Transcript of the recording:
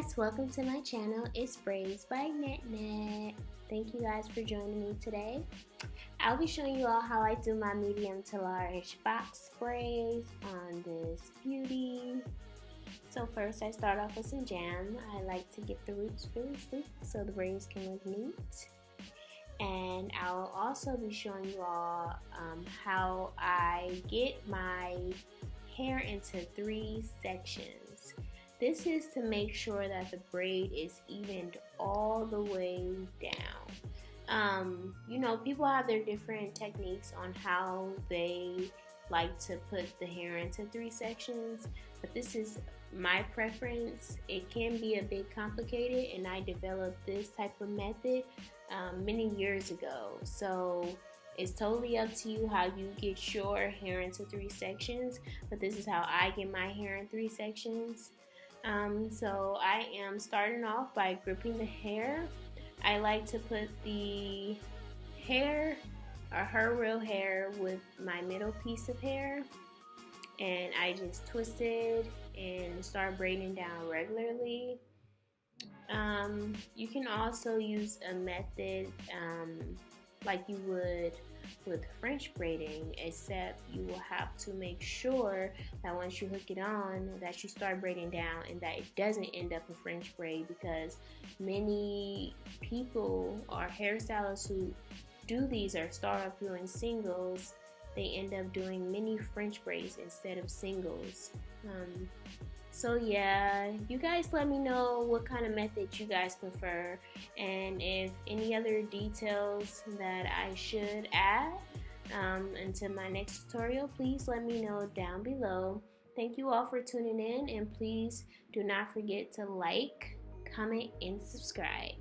guys, welcome to my channel. It's Braids by NetNet. Thank you guys for joining me today. I'll be showing you all how I do my medium to large box braids on this beauty. So first I start off with some jam. I like to get the roots really sleek so the braids can look neat. And I'll also be showing you all how I get my hair into 3 sections. This is to make sure that the braid is evened all the way down. You know, people have their different techniques on how they like to put the hair into 3 sections, but this is my preference. It can be a bit complicated, and I developed this type of method many years ago. So it's totally up to you how you get your hair into 3 sections, but this is how I get my hair in 3 sections. So I am starting off by gripping the hair. I like to put the hair or her real hair with my middle piece of hair, and I just twist it and start braiding down regularly. You can also use a method like you would with French braiding, except you will have to make sure that once you hook it on that you start braiding down and that it doesn't end up a French braid, because many people or hairstylists who do these or start off doing singles, they end up doing mini French braids instead of singles. So yeah, you guys let me know what kind of method you guys prefer, and if any other details that I should add into my next tutorial, please let me know down below. Thank you all for tuning in, and please do not forget to like, comment, and subscribe.